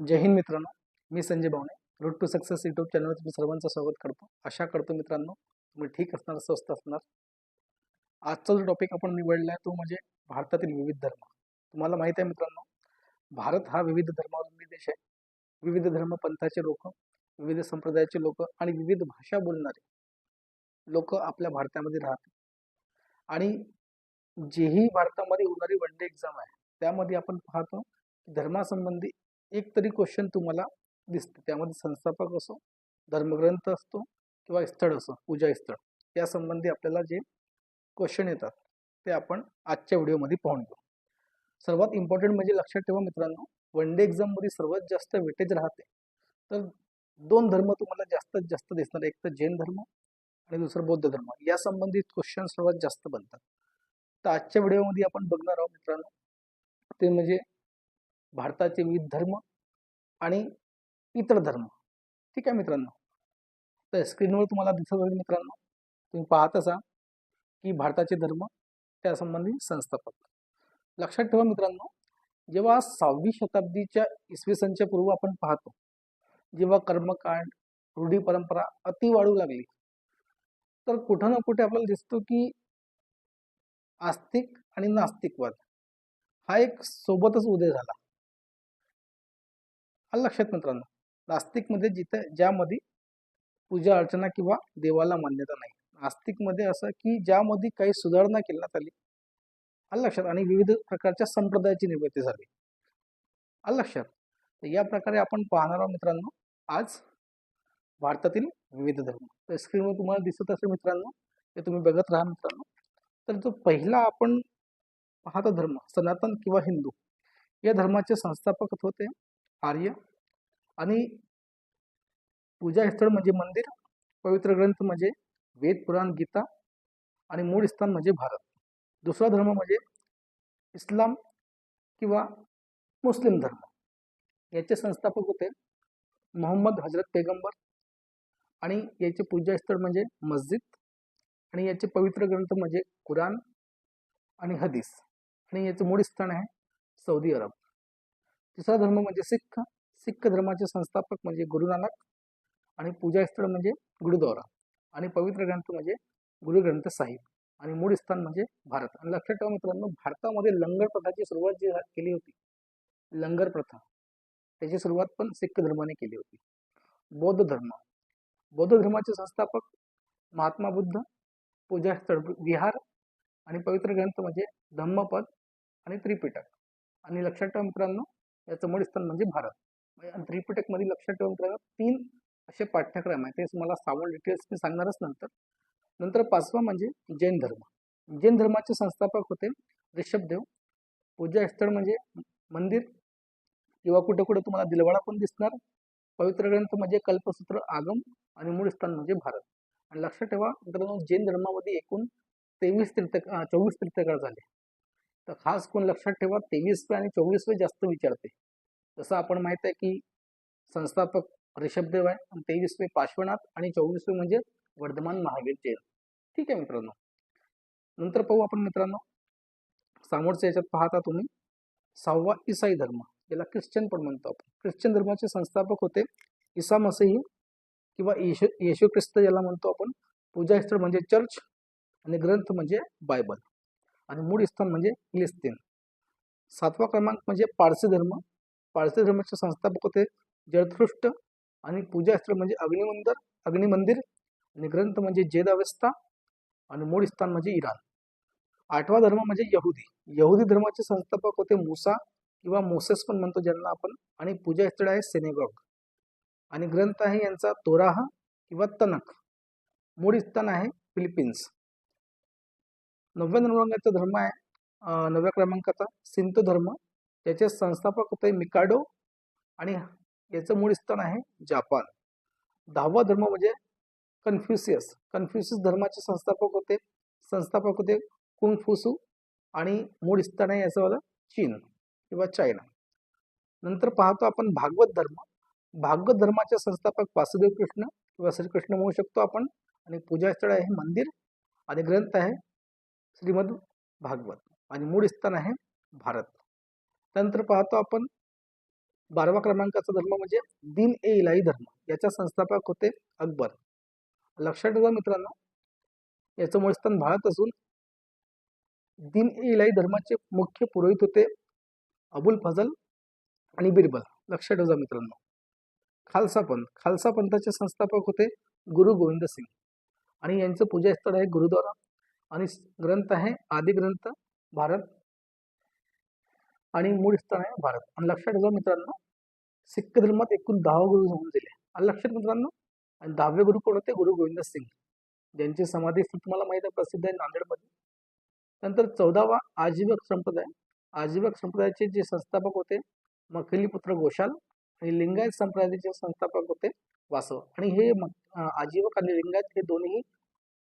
जय हिंद मित्रांनो. मी Sanjay Bawane. Road to success YouTube चॅनलवर तुम्ही सर्वांचं स्वागत करतो. आशा करतो मित्रांनो तुम्ही ठीक असणार, स्वस्त असणार. आजचा जो टॉपिक आपण निवडला आहे तो म्हणजे भारतातील विविध धर्म. तुम्हाला माहिती आहे मित्रांनो, भारत हा विविध धर्मावलंबी देश आहे. विविध धर्म पंथाचे लोक, विविध संप्रदायाचे लोक आणि विविध भाषा बोलणारे लोक आपल्या भारतामध्ये राहतात. आणि जेही भारतामध्ये होणारी वन डे एक्झाम आहे त्यामध्ये आपण पाहतो धर्मासंबंधी एक तरी क्वेश्चन तुम्हाला दिसते. त्यामध्ये संस्थापक असो, धर्मग्रंथ असतो किंवा स्थळ असो, पूजा स्थळ, या संबंधी आपल्याला जे क्वेश्चन येतात ते आपण आजच्या व्हिडिओमध्ये पाहून घेऊ. सर्वात इम्पॉर्टंट म्हणजे लक्षात ठेवा मित्रांनो, वन डे एक्झाम मध्ये सर्वात जास्त वेटेज राहते तर दोन धर्म तुम्हाला जास्तीत जास्त दिसणार, एक तर जैन धर्म आणि दुसरं बौद्ध धर्म. या संबंधित क्वेश्चन सर्वात जास्त बनतात. तर आजच्या व्हिडिओमध्ये आपण बघणार आहोत मित्रांनो ते म्हणजे भारताचे विविध धर्म आणि इतर धर्म. ठीक आहे मित्रांनो, तर स्क्रीनवर तुम्हाला दिसत होईल मित्रांनो, तुम्ही पाहत असा की भारताचे धर्म त्यासंबंधी संस्थापक. लक्षात ठेवा मित्रांनो, जेव्हा 6वी शताब्दीच्या इसवी सनच्या पूर्व आपण पाहतो, जेव्हा कर्मकांड, रूढी परंपरा अति वाढू लागली तर कुठं ना कुठे आपल्याला दिसतो की आस्तिक आणि नास्तिकवाद हा एक सोबतच उदय झाला. लक्षात मित्रांनो, नास्तिक मध्ये ज्यामध्ये पूजा अर्चना किंवा देवाला मान्यता नाही, नास्तिक मध्ये असं की ज्यामध्ये काही सुधारणा करण्यात आली. लक्षात, आणि विविध प्रकारच्या संप्रदायाची निर्मिती झाली. लक्षात. तर या प्रकारे आपण पाहणार आहोत मित्रांनो आज भारतातील विविध धर्म. तर स्क्रीनवर तुम्हाला दिसत असेल मित्रांनो, ते तुम्ही बघत राहा मित्रांनो. तर जो पहिला आपण पाहतो धर्म सनातन किंवा हिंदू, या धर्माचे संस्थापक होते आर्य. आणि पूजा स्थळ म्हणजे मंदिर, पवित्र ग्रंथ म्हणजे वेद, पुराण, गीता आणि मूळ स्थान म्हणजे भारत. दुसरा धर्म म्हणजे इस्लाम किंवा मुस्लिम धर्म. याचे संस्थापक होते मोहम्मद हजरत पैगंबर आणि याचे पूजा स्थळ म्हणजे मस्जिद आणि याचे पवित्र ग्रंथ म्हणजे कुराण आणि हदीस आणि याचे मूळ स्थान आहे सौदी अरब. तिसरा धर्म म्हणजे सिख. सिख धर्माचे संस्थापक म्हणजे गुरु नानक आणि पूजा स्थळ म्हणजे गुरुद्वारा आणि पवित्र ग्रंथ म्हणजे गुरु ग्रंथ साहिब आणि मूळ स्थान म्हणजे भारत. आणि लक्षात ठेवा मित्रांनो, भारतामध्ये लंगर प्रथाची सुरुवात जी केली होती, लंगर प्रथा, त्याची सुरुवात पण सिख धर्माने केली होती. बौद्ध धर्म. बौद्ध धर्माचे संस्थापक महात्मा बुद्ध, पूजा स्थळ विहार आणि पवित्र ग्रंथ म्हणजे धम्मपद आणि त्रिपिटक. आणि लक्षात ठेवा मित्रांनो, याचं मूळ स्थान म्हणजे भारत. त्रिपिटक मध्ये लक्षात ठेवा मित्रांनो 3 असे पाठ्यक्रम आहेत, ते तुम्हाला सावळ डिटेल्स मी सांगणारच नंतर. नंतर पाचवा म्हणजे जैन धर्म. जैन धर्माचे संस्थापक होते ऋषभदेव. पूजा स्थळ म्हणजे मंदिर किंवा कुठे कुठे तुम्हाला दिलवाडा पण दिसणार. पवित्र ग्रंथ म्हणजे कल्पसूत्र, आगम आणि मूळ स्थान म्हणजे भारत. आणि लक्षात ठेवा मित्रांनो, जैन धर्मामध्ये एकूण 24 तीर्थंकर झाले. तर खास कोण लक्षात ठेवा, 23वे आणि 24वे जास्त विचारते. जसं आपण माहित आहे की संस्थापक ऋषभदेव आहे आणि 23वे पार्श्वनाथ आणि 24वे म्हणजे वर्धमान महावीर जैन. ठीक आहे मित्रांनो. नंतर पाहू आपण मित्रांनो, समोरच्या याच्यात पाहता तुम्ही 6वा ईसाई धर्म, याला ख्रिश्चन पण म्हणतो आपण. ख्रिश्चन धर्माचे संस्थापक होते ईसा मसीही किंवा येशू ख्रिस्त याला म्हणतो आपण. पूजा स्थळ म्हणजे चर्च आणि ग्रंथ म्हणजे बायबल आणि मूळ स्थान म्हणजे फिलिस्तीन. 7वा क्रमांक म्हणजे पारसी धर्म. पारसी धर्माचे संस्थापक होते जरथुष्ट्र आणि पूजा स्थळ म्हणजे अग्निमंदिर आणि ग्रंथ म्हणजे वेद आणि मूळ स्थान म्हणजे इराण. 8वा धर्म म्हणजे यहुदी. यहुदी धर्माचे संस्थापक होते मूसा किंवा मोसेस पण म्हणतो ज्यांना आपण, आणि पूजा स्थळ आहे सिनेगॉग आणि ग्रंथ आहे यांचा तोराह किंवा तनक. मूळ स्थान आहे फिलिपिन्स. 9व्या क्रमांकाचा धर्म आहे 9व्या क्रमांकाचा सिंतो धर्म. त्याचे संस्थापक होते मिकाडो आणि याचं मूळ स्थान आहे जापान. 10वा धर्म म्हणजे कन्फ्युशियस. कन्फ्युशियस धर्माचे संस्थापक होते कुंगफुसू आणि मूळ स्थान आहे याचं चीन किंवा चायना. नंतर पाहतो आपण भागवत धर्म. भागवत धर्माचे संस्थापक वासुदेव कृष्ण किंवा श्रीकृष्ण म्हणू शकतो आपण आणि पूजा स्थळ आहे मंदिर आणि ग्रंथ आहे श्रीमद भागवत आणि मूळ स्थान आहे भारत. नंतर पाहतो आपण 12व्या क्रमांकाचा धर्म म्हणजे दीन ए इलाही धर्म, याच्या संस्थापक होते अकबर. लक्षात ठेवा मित्रांनो, याचं मूळ स्थान भारत असून दीन ए इलाही धर्माचे मुख्य पुरोहित होते अबुल फजल आणि बिरबल. लक्षात ठेवा मित्रांनो. खालसा पंथाचे संस्थापक होते गुरु गोविंद सिंग आणि यांचं पूजास्थळ आहे गुरुद्वारा आणि ग्रंथ आहे आदि ग्रंथ भारत आणि मूळ स्थान आहे भारत. आणि लक्षात ठेवा मित्रांनो, सिख धर्मात एकूण 10 गुरु होऊन दिले. आणि लक्षात मित्रांनो, आणि 10वे गुरु कोण होते? गुरु गोविंद सिंग, ज्यांची समाधी तुम्हाला माहिती आहे, प्रसिद्ध आहे नांदेडमध्ये. नंतर 14वा आजीवक संप्रदाय. आजीवक संप्रदायाचे जे संस्थापक होते मखिलीपुत्र घोषाल आणि लिंगायत संप्रदायाचे संस्थापक होते वासव. आणि हे आजीवक आणि लिंगायत हे दोन्ही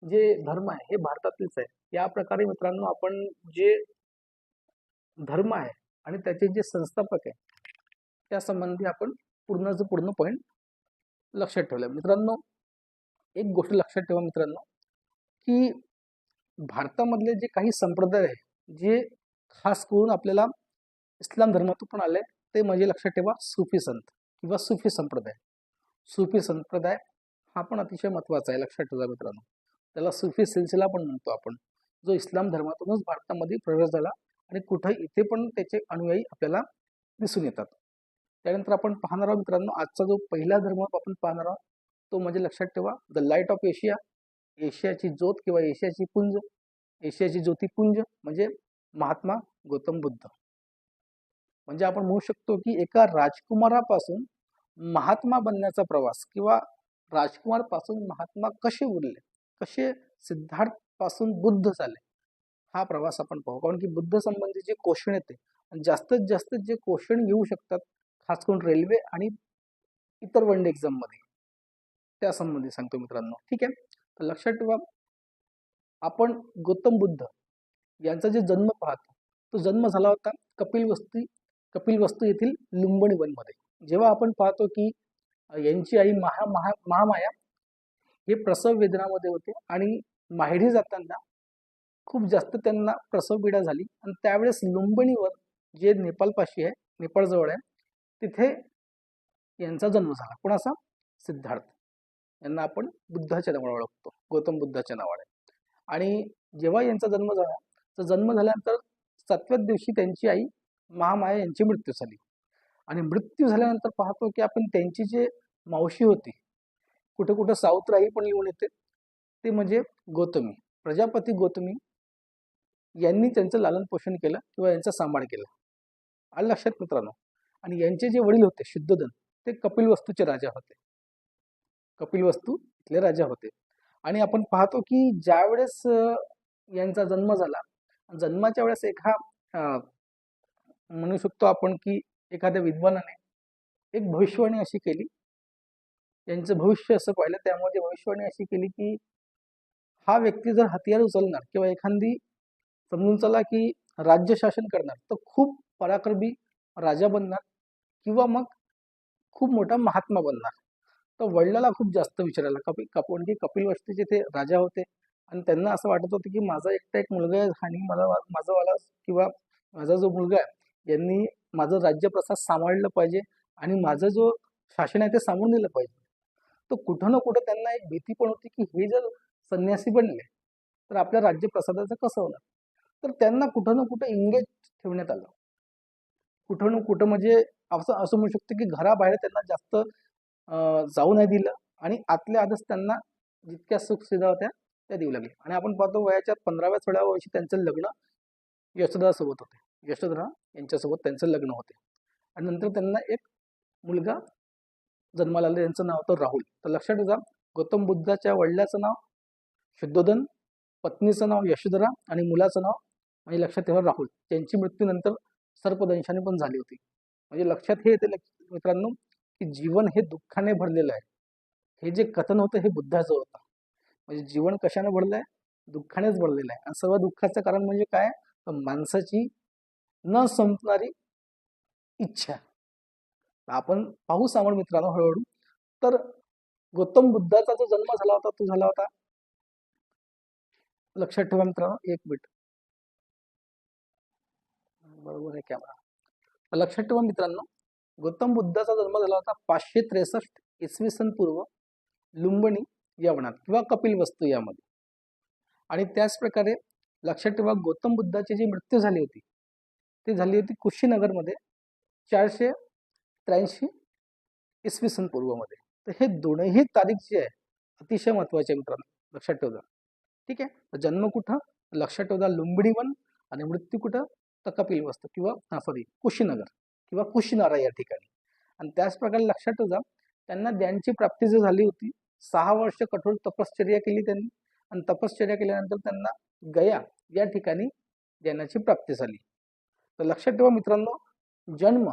जे धर्म आहे हे भारतातीलच आहे. या प्रकारे मित्रांनो आपण जे धर्म आहे आणि त्याचे जे संस्थापक आहे त्या संबंधी आपण पूर्ण पॉईंट लक्षात ठेवलं. मित्रांनो, एक गोष्ट लक्षात ठेवा मित्रांनो, की भारतामधले जे काही संप्रदाय आहे जे खास करून आपल्याला इस्लाम धर्मातून पण आले, ते म्हणजे लक्षात ठेवा सुफी संत किंवा सुफी संप्रदाय. सुफी संप्रदाय हा पण अतिशय महत्वाचा आहे. लक्षात ठेवा मित्रांनो, त्याला सुफी सिलसिला पण म्हणतो आपण, जो इस्लाम धर्मातूनच भारतामध्ये प्रवेश झाला आणि कुठे इथे पण त्याचे अनुयायी आपल्याला दिसून येतात. त्यानंतर आपण पाहणार आहोत मित्रांनो, आजचा जो पहिला धर्म आपण पाहणार आहोत तो म्हणजे लक्षात ठेवा द लाईट ऑफ एशिया, एशियाची ज्योत किंवा एशियाची पुंज, एशियाची ज्योतिपुंज म्हणजे महात्मा गौतम बुद्ध. म्हणजे आपण म्हणू शकतो की एका राजकुमारापासून महात्मा बनण्याचा प्रवास किंवा राजकुमार पासून महात्मा कसे उरले, कसे सिद्धार्थ पासून बुद्ध झाले, हा प्रवास आपण पाहू. कारण की बुद्ध संबंधी जे क्वेश्चन येते जास्तीत जास्त जे क्वेश्चन येऊ शकतात खास करून रेल्वे आणि इतर वन डे एक्झाम मध्ये, त्या संबंधी सांगतो मित्रांनो. ठीक आहे, तर लक्षात ठेवा आपण गौतम बुद्ध यांचा जे जन्म पाहतो तो जन्म झाला होता कपिलवस्तू येथील लुंबणी वन मध्ये. जेव्हा आपण पाहतो की यांची आई महामाया हे प्रसव वेदनामध्ये होते आणि माहेरी जाताना खूप जास्त त्यांना प्रसव पीडा झाली आणि त्यावेळेस लुंबणीवर जे नेपाळ पाशी आहे, नेपाळ जवळ आहे, तिथे यांचा जन्म झाला. कोणाचा? सिद्धार्थ. यांना आपण बुद्धाच्या नावाने ओळखतो, गौतम बुद्धाच्या नावाने. आणि जेव्हा यांचा जन्म झाला तर जन्म झाल्यानंतर 7व्याच दिवशी त्यांची आई महामाया यांची मृत्यू झाली. आणि मृत्यू झाल्यानंतर पाहतो की आपण त्यांची जे मावशी होती, कुठे कुठे सावत्राई पण येऊन येते, ते म्हणजे गौतमी, प्रजापती गौतमी यांनी त्यांचं लालन पोषण केलं किंवा यांचा सांभाळ केला. आलं लक्षात मित्रांनो. आणि यांचे जे वडील होते शुद्धोधन, ते कपिलवस्तूचे राजा होते, कपिलवस्तू इथले राजा होते. आणि आपण पाहतो की ज्या वेळेस यांचा जन्म झाला, जन्माच्या वेळेस एका म्हणू शकतो आपण की एखाद्या विद्वानाने एक भविष्यवाणी अशी केली, यांचं भविष्य असं पाहिलं, त्यामध्ये भविष्यवाणी अशी केली की हा व्यक्ती जर हतियार उचलणार किंवा एखादी समजून चला की राज्य शासन करणार तर खूप पराक्रमी राजा बनणार किंवा मग खूप मोठा महात्मा बनणार. तर वडिलाला खूप जास्त विचारायला की कपिलवस्तूचे ते राजा होते आणि त्यांना असं वाटत होतं की माझा एकटा एक मुलगा आहे आणि माझा वाला किंवा माझा जो मुलगा आहे यांनी माझं राज्यप्रसाद सांभाळलं पाहिजे आणि माझं जो शासन आहे ते सांभाळून दिलं पाहिजे. तर कुठं ना कुठं त्यांना एक भीती पण होती की हे जर संन्यासी बनले तर आपल्या राज्यप्रसादाचं कसं होणार. तर त्यांना कुठं ना कुठं इंगेज ठेवण्यात आलं, कुठं ना कुठं म्हणजे असं म्हणू शकतो की घराबाहेर त्यांना जास्त जाऊ नाही दिलं आणि आतल्या आतच त्यांना जितक्या सुख सुविधा होत्या त्या देऊ लागल्या. आणि आपण पाहतो वयाच्या 15व्या-16व्या वर्षी त्यांचं लग्न यशोधरा सोबत होते, यशोधरा यांच्यासोबत त्यांचं लग्न होते. आणि नंतर त्यांना एक मुलगा जन्माला आला, त्यांचं नाव होतं राहुल. तर लक्षात ठेवा गौतम बुद्धाच्या वडिलाचं नाव शुद्धोधन, पत्नीचं नाव यशोधरा आणि मुलाचं नाव म्हणजे लक्षात ठेवा राहुल. त्यांची मृत्यूनंतर सर्पदंशाने पण झाली होती. म्हणजे लक्षात हे येते मित्रांनो की जीवन हे दुःखाने भरलेलं आहे. हे जे कथन होतं हे बुद्धाचं होतं. म्हणजे जीवन कशाने भरलं आहे? दुःखानेच भरलेलं आहे. आणि सर्व दुःखाचं कारण म्हणजे काय? तर माणसाची न संपणारी इच्छा. आपण पाहू सामोर मित्रांनो हळूहळू. तर गौतम बुद्धाचा जो जन्म झाला होता तो झाला होता, लक्षात ठेवा मित्रांनो, एक मिनिट, बरोबर आहे कॅमेरा. लक्षात ठेवा मित्रांनो गौतम बुद्धाचा जन्म झाला होता 563 इसवी सन पूर्व लुंबिनी यवनात किंवा कपिलवस्तू यामध्ये. आणि त्याच प्रकारे लक्षात ठेवा, गौतम बुद्धाची जी मृत्यू झाली होती ती झाली होती कुशीनगरमध्ये 483 इसवी सन पूर्वमध्ये. तर हे दोनही तारीख जे आहे अतिशय महत्वाचे मित्रांनो, लक्षात ठेवा. ठीक आहे, तर जन्म कुठं लक्षात ठेवा लुंबिनी वन, आणि मृत्यू कुठं तर कपिलवस्तू किंवा कुशीनगर किंवा कुशीनारा या ठिकाणी. आणि त्याच प्रकारे लक्षात ठेवा त्यांना ज्ञानची प्राप्ती जी झाली होती 6 वर्ष कठोर तपश्चर्या केली त्यांनी, आणि तपश्चर्या केल्यानंतर त्यांना गया या ठिकाणी ज्ञानाची प्राप्ती झाली. तर लक्षात ठेवा मित्रांनो, जन्म,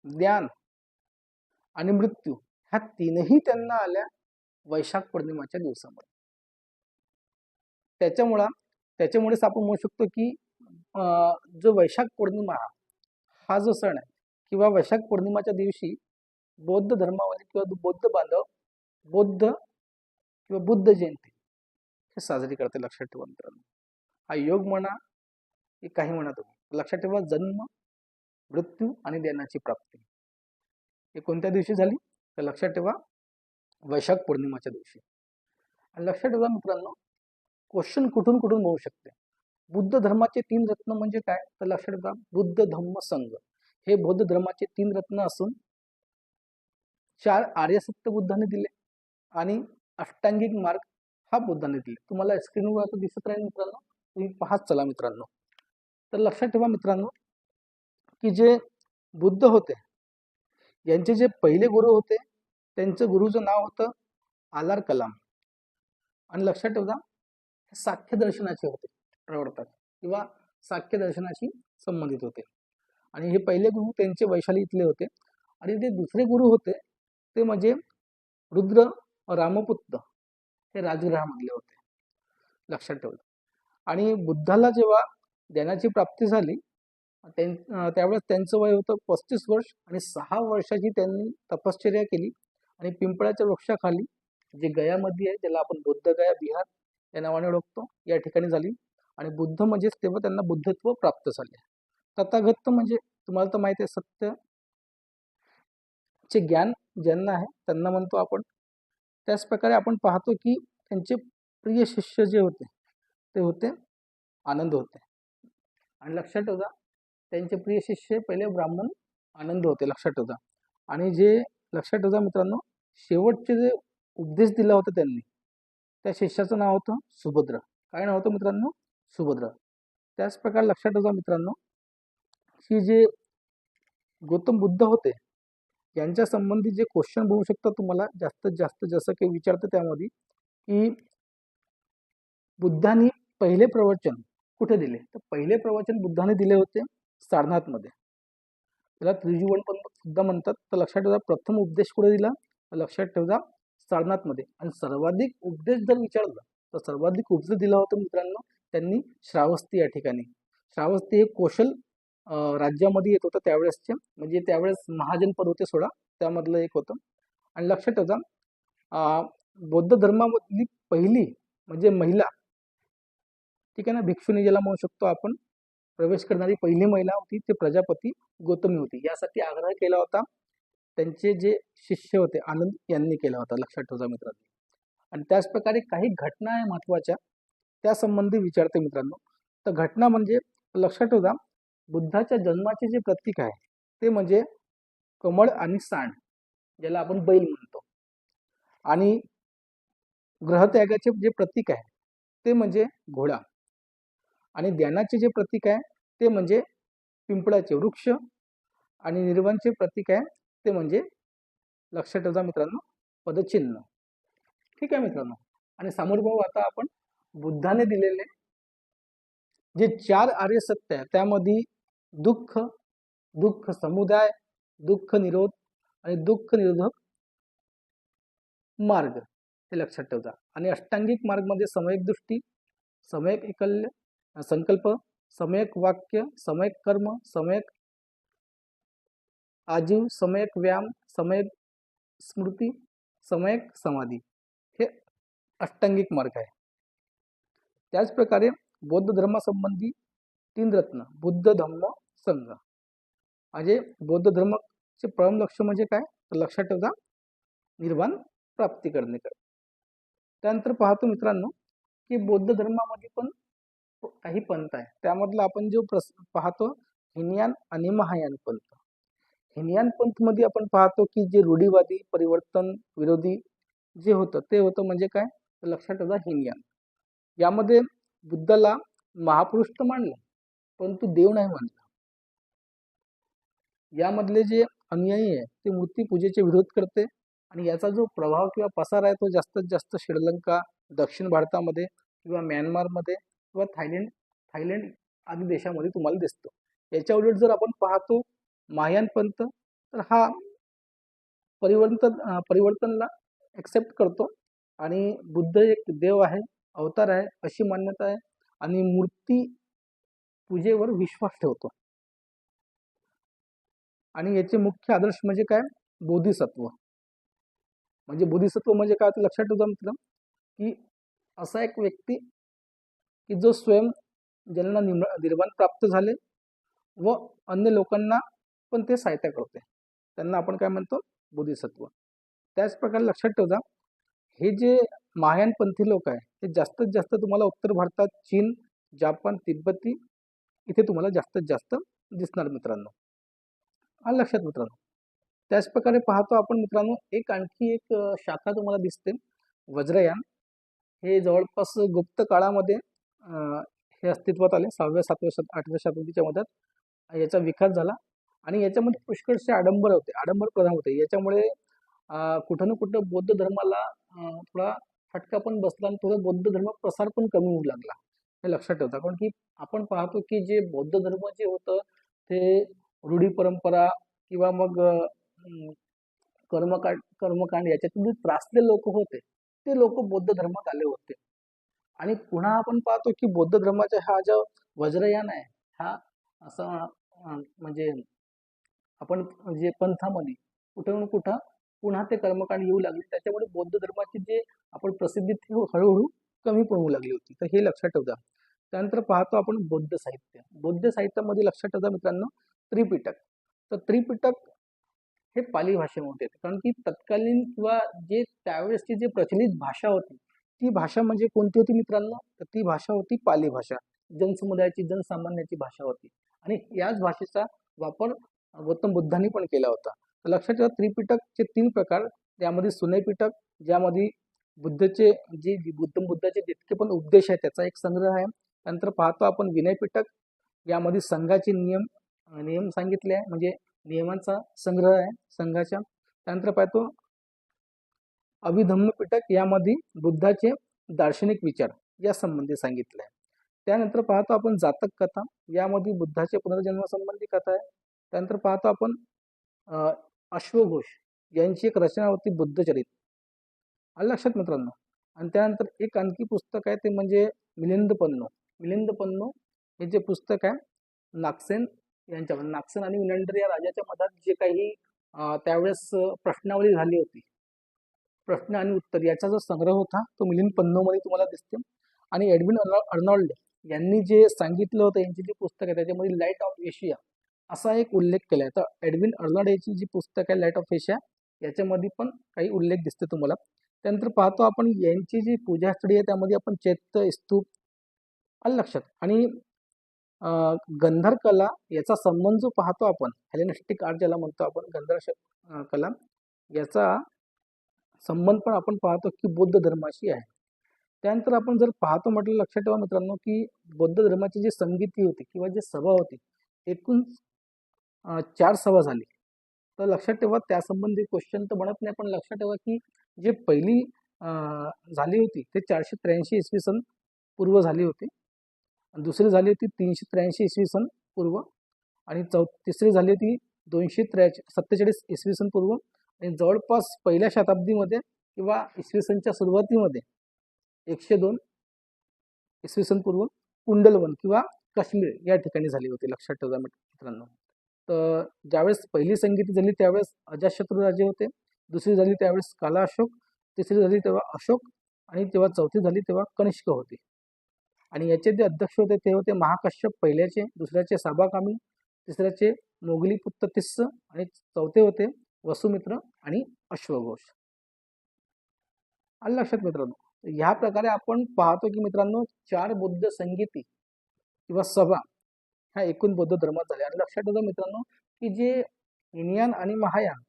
ज्ञान आणि मृत्यू ह्या तीनही त्यांना आल्या वैशाख पौर्णिमाच्या दिवसामध्ये. त्याच्यामुळेच आपण म्हणू शकतो की जो वैशाख पौर्णिमा हा जो सण आहे किंवा वैशाख पौर्णिमाच्या दिवशी बौद्ध धर्मावरील किंवा बौद्ध बांधव बौद्ध किंवा बुद्ध जयंती हे साजरी करते. लक्षात ठेवा मित्रांनो, हा योग म्हणा की काही म्हणा तुम्ही, लक्षात ठेवा जन्म, मृत्यू आणि ज्ञानाची प्राप्ती हे कोणत्या दिवशी झाली तर लक्षात ठेवा वैशाख पौर्णिमाच्या दिवशी. आणि लक्षात ठेवा मित्रांनो, क्वेश्चन कुठून कुठून होऊ शकते. बुद्ध धर्माचे 3 रत्न म्हणजे काय तर लक्षात ठेवा बुद्ध धम्म संघ हे बौद्ध धर्माचे 3 रत्न असून 4 आर्य सत्य बुद्धाने दिले आणि अष्टांगिक मार्ग हा बुद्धाने दिले. तुम्हाला स्क्रीनवर आता दिसत राहील मित्रांनो, तुम्ही पाहत चला मित्रांनो. तर लक्षात ठेवा मित्रांनो की जे बुद्ध होते यांचे जे पहिले गुरु होते त्यांचं गुरुचं नाव होतं आलार कलाम. आणि लक्षात ठेवा साख्य दर्शनाचे होते प्रवर्तक किंवा साख्य दर्शनाशी संबंधित होते. आणि हे पहिले गुरु त्यांचे वैशाली इथले होते. आणि जे दुसरे गुरु होते ते म्हणजे रुद्र रामपुत्र हे राजगृहामधले होते. लक्षात ठेवा. आणि बुद्धाला जेव्हा ज्ञानाची प्राप्ती झाली त्यावेळेस त्यांचं वय होतं 35 वर्ष आणि 6 वर्षाची त्यांनी तपश्चर्या केली आणि पिंपळाच्या वृक्षाखाली जे गयामध्ये आहे ज्याला आपण बुद्ध गया बिहार या नावाने ओळखतो या ठिकाणी झाली. आणि बुद्ध म्हणजेच तेव्हा त्यांना बुद्धत्व प्राप्त झाले. तथागत म्हणजे तुम्हाला तर माहिती आहे सत्य चे ज्ञान ज्यांना आहे त्यांना म्हणतो आपण. त्याच प्रकारे आपण पाहतो की त्यांचे प्रिय शिष्य जे होते ते होते आनंद होते. आणि लक्षात ठेवा त्यांचे प्रिय शिष्य पहिले ब्राह्मण आनंद होते. लक्षात ठेवा. आणि जे लक्षात ठेवा मित्रांनो शेवटचे जे उपदेश दिला होता त्यांनी त्या शिष्याचं नाव होतं सुभद्र. काय नाव होतं मित्रांनो सुभद्र. त्याच प्रकारे लक्षात ठेवा मित्रांनो की जे गौतम बुद्ध होते यांच्या संबंधी जे क्वेश्चन बघू शकता तुम्हाला जास्तीत जास्त जसं की विचारतं त्यामध्ये की बुद्धांनी पहिले प्रवचन कुठे दिले तर पहिले प्रवचन बुद्धाने दिले होते सारनाथमध्ये. त्याला त्रिजुवन पण सुद्धा म्हणतात. तर लक्षात ठेवा प्रथम उपदेश कुठे दिला तर लक्षात ठेवा सारनाथमध्ये. आणि सर्वाधिक उपदेश जर विचारलं तर सर्वाधिक उपदेश दिला होता मित्रांनो त्यांनी श्रावस्ती या ठिकाणी. श्रावस्ती हे कौशल राज्यामध्ये येत होतं त्यावेळेसचे, म्हणजे त्यावेळेस महाजन पद होते 16 त्यामधलं एक होतं. आणि लक्षात ठेवा बौद्ध धर्मामधली पहिली म्हणजे महिला ठीक आहे ना भिक्षुनी ज्याला म्हणू शकतो आपण प्रवेश करणारी पहिली महिला होती ते प्रजापती गौतमी होती. यासाठी आग्रह केला होता त्यांचे जे शिष्य होते आनंद यांनी केला होता. लक्षात ठेवा मित्रांनो. आणि त्याच प्रकारे काही घटना आहे महत्वाच्या त्या संबंधी विचारते मित्रांनो. तर घटना म्हणजे लक्षात ठेवा बुद्धाच्या जन्माचे जे प्रतीक आहे ते म्हणजे कमळ आणि सांड ज्याला आपण बैल म्हणतो. आणि ग्रहत्यागाचे जे प्रतीक आहे ते म्हणजे घोडा. आणि ध्यानाचे जे प्रतीक आहे ते म्हणजे पिंपळाचे वृक्ष. आणि निर्वाणचे प्रतीक आहे ते म्हणजे लक्षात ठेवा मित्रांनो पदचिन्ह. ठीक आहे मित्रांनो. आणि समोर भाऊ आता आपण बुद्धाने दिलेले जे 4 आर्य सत्य आहे त्यामध्ये दुःख, दुःख समुदाय, दुःख निरोध आणि दुःख निरोधक मार्ग हे लक्षात ठेवा. आणि अष्टांगिक मार्ग मध्ये सम्यक दृष्टी, सम्यक एकल्य, संकल्प, सम्यक वाक्य, सम्यक कर्म, सम्यक आजीव, सम्यक व्यायाम, सम्यक स्मृती, सम्यक समाधी हे अष्टांगिक मार्ग आहे. त्याच प्रकारे बौद्ध धर्मासंबंधी 3 रत्न बुद्ध धम्म संघ म्हणजे बौद्ध धर्माचे परम लक्ष्य म्हणजे काय, तर लक्षात ठेवा, निर्वाण प्राप्ती करणे. त्यानंतर पाहतो मित्रांनो की बौद्ध धर्मामध्ये पण काही पंथ आहे. त्यामधला आपण जो पाहतो हिनयान आणि महायान पंथ. हिनयान पंथ मध्ये आपण पाहतो की जे रूढीवादी परिवर्तन विरोधी जे होतं ते होतं म्हणजे काय, तर लक्षात ठेवा हिनयान. यामध्ये बुद्धाला महापुरुष तर मानलं परंतु देव नाही मानला. यामधले जे अनुयायी आहे ते मूर्ती पूजेचे विरोध करते आणि याचा जो प्रभाव किंवा पसार आहे तो जास्तीत जास्त श्रीलंका, दक्षिण भारतामध्ये किंवा म्यानमारमध्ये किंवा थायलंड आदी देशामध्ये तुम्हाला दिसतो. याच्या उलट जर आपण पाहतो महायान पंथ, तर हा परिवर्तनला एक्सेप्ट करतो आणि बुद्ध एक देव आहे, अवतार आहे अशी मान्यता आहे आणि मूर्ती पूजेवर विश्वास ठेवतो. आणि याचे मुख्य आदर्श म्हणजे काय, बोधिसत्व. म्हणजे बोधिसत्व म्हणजे काय ते लक्षात ठेवा मित्र, की असा एक व्यक्ती की जो स्वयं ज्यांना निर्वाण प्राप्त झाले व अन्य लोकांना पण ते सहायता करते, त्यांना आपण काय म्हणतो, बोधिसत्व. त्याच प्रकारे लक्षात ठेवा हे जे महायानपंथी लोक आहे ते जास्तीत जास्त तुम्हाला उत्तर भारतात चीन, जापान, तिब्बती इथे तुम्हाला जास्तीत जास्त दिसणार मित्रांनो. आलं लक्षात मित्रांनो. त्याच प्रकारे पाहतो आपण मित्रांनो आणखी एक शाखा तुम्हाला दिसते, वज्रयान. हे जवळपास गुप्त काळामध्ये हे अस्तित्वात आले, 6व्या 7व्या 8व्या शताब्दीच्या मध्यात याचा विकास झाला आणि याच्यामध्ये पुष्कळसे आडंबर प्रधान होते. याच्यामुळे कुठं ना कुठं बौद्ध धर्माला थोडा फटका पण बसला आणि थोडा बौद्ध धर्म प्रसार पण कमी होऊ लागला, हे लक्षात ठेवता. कारण की आपण पाहतो की जे बौद्ध धर्म जे होतं ते रूढी परंपरा किंवा मग कर्मकांड याच्यातून जे त्रासले लोक होते ते लोक बौद्ध धर्मात आले होते. आणि पुन्हा आपण पाहतो की बौद्ध धर्माचा हा जो वज्रयान आहे हा असा म्हणजे आपण जे पंथामध्ये कुठं कुठं पुन्हा ते कर्मकांड येऊ लागले, त्याच्यामुळे बौद्ध धर्माची जे आपण प्रसिद्धी हळूहळू कमी पडू लागली होती, तर हे लक्षात ठेवा. त्यानंतर पाहतो आपण बौद्ध साहित्य. बौद्ध साहित्यामध्ये लक्षात ठेवा मित्रांनो त्रिपिटक. तर त्रिपिटक हे पाली भाषेमध्ये येते, कारण की तत्कालीन किंवा जे त्यावेळेसची जी प्रचलित भाषा होती ती भाषा म्हणजे कोणती होती मित्रांनो, तर ती भाषा होती पाली भाषा. जनसमुदायाची जनसामान्याची भाषा होती आणि याच भाषेचा वापर गौतम बुद्धांनी पण केला होता. तर लक्षात ठेवा त्रिपिटकचे 3 प्रकार, त्यामध्ये सुनय पिटक ज्यामध्ये बुद्धचे जे गौतम बुद्धाचे जितके पण उपदेश आहेत त्याचा एक संग्रह आहे. त्यानंतर पाहतो आपण विनय पिटक, यामध्ये संघाचे नियम सांगितले आहे, म्हणजे नियमांचा संग्रह आहे संघाच्या. त्यानंतर पाहतो अभिधम्म पिटक, यामध्ये बुद्धाचे दार्शनिक विचार या संबंधी सांगितले आहे. त्यानंतर पाहतो आपण जातक कथा, यामध्ये बुद्धाचे पुनर्जन्म संबंधी कथा आहे. त्यानंतर पाहतो आपण अश्वघोष यांची एक रचना होती बुद्धचरित. आलं लक्षात मित्रांनो. आणि त्यानंतर एक आणखी पुस्तक आहे ते म्हणजे मिलिंद पन्नो हे जे पुस्तक आहे नागसेन यांच्यावर, नागसेन आणि मिलिंद या राजाच्या मधात जे काही त्यावेळेस प्रश्नावली झाली होती, प्रश्न आणि उत्तर याचा जो संग्रह होता तो मिलिंद पन्नो मध्ये तुम्हाला दिसते. आणि एडविन अर्नॉल्ड यांनी जे सांगितलं होतं यांची जी पुस्तक आहे त्याच्यामध्ये लाईट ऑफ एशिया असा एक उल्लेख केला आहे. तर एडविन अर्नॉल्ड याची जी पुस्तक आहे लाईट ऑफ एशिया याच्यामध्ये पण काही उल्लेख दिसते तुम्हाला. त्यानंतर पाहतो आपण यांची जी पूजास्थळी आहे त्यामध्ये आपण चैत्य, स्तूप, आलं लक्षात. आणि गंधर कला याचा संबंध जो पाहतो आपण, हेलेनिस्टिक आर्ट ज्याला म्हणतो आपण, गंधर कला याचा संबंध पण आपण पाहतो की बौद्ध धर्माशी आहे. त्यानंतर आपण जर पाहतो म्हटलं, लक्षात ठेवा मित्रांनो की बौद्ध धर्माची जी संगीती होती किंवा जी सभा होती एकूण 4 सभा झाली. तर लक्षात ठेवा त्यासंबंधी क्वेश्चन तर बनत नाही, पण लक्षात ठेवा की जे पहिली झाली होती ते 483 इसवी सन पूर्व झाली होती, दुसरी झाली होती 383 इसवी सन पूर्व आणि तिसरी झाली होती 247 इसवी सन पूर्व. आणि जवळपास पहिल्या शताब्दीमध्ये किंवा इसवी सनच्या सुरुवातीमध्ये 102 इसवी सन पूर्व कुंडलवन किंवा काश्मीर या ठिकाणी झाली होती. लक्षात ठेवा मित्रांनो. तर ज्यावेळेस पहिली संगीती झाली त्यावेळेस अजातशत्रू राजे होते, दुसरी झाली त्यावेळेस काला अशोक, तिसरी झाली तेव्हा अशोक आणि तेव्हा चौथी झाली तेव्हा कनिष्क होती. आणि याचे जे अध्यक्ष होते ते होते महाकश्यप पहिल्याचे, दुसऱ्याचे साबाकामी, तिसऱ्याचे मोगलीपुत्र तिस्स आणि चौथे होते वसुमित्र आणि अश्वघोष. आलं लक्षात मित्रांनो. ह्या प्रकारे आपण पाहतो की मित्रांनो 4 बौद्ध संगीती किंवा सभा ह्या एकूण बौद्ध धर्मात झाल्या. आणि लक्षात ठेवा मित्रांनो की जे हिनयान आणि महायान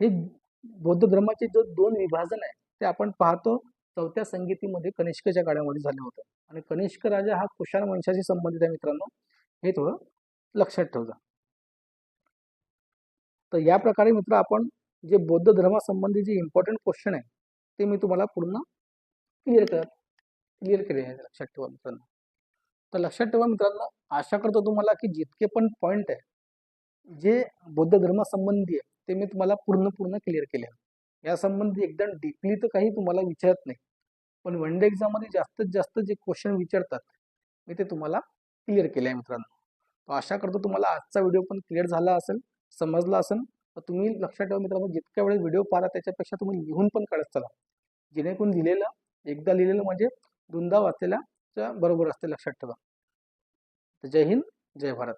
हे बौद्ध धर्माचे जो 2 विभाजन आहे ते आपण पाहतो चौथ्या संगीतीमध्ये कनिष्कच्या काळामध्ये झालं होतं. आणि कनिष्क राजा हा कुशाण वंशाशी संबंधित आहे मित्रांनो, हे थोडं लक्षात ठेवा. तर या प्रकारे मित्र आपण जे बौद्ध धर्मासंबंधी जे इम्पॉर्टंट क्वेश्चन आहे ते मी तुम्हाला पूर्ण क्लिअर केले आहे. लक्षात ठेवा मित्रांनो. तर लक्षात ठेवा मित्रांनो, आशा करतो तुम्हाला की जितके पण पॉइंट आहे जे बौद्ध धर्मासंबंधी आहे ते मी तुम्हाला पूर्ण क्लिअर केले आहे. या संबंधी एकदम डीपली तर काही तुम्हाला विचारत नाही, पण वन डे एक्झाम मध्ये जास्तीत जास्त जे क्वेश्चन विचारतात मी ते तुम्हाला क्लिअर केले आहे मित्रांनो. तर आशा करतो तुम्हाला आजचा व्हिडिओ पण क्लिअर झाला असेल, समजला असेल. तर तुम्ही लक्षात ठेवा मित्रांनो, जितक्या वेळेस व्हिडिओ पाहा त्याच्यापेक्षा तुम्ही लिहून पण काढत चला, जेणेकरून एकदा लिहिलेलं म्हणजे दोनदा वाचलेल्या बरोबर असते. लक्षात ठेवा. तर जय हिंद, जय भारत.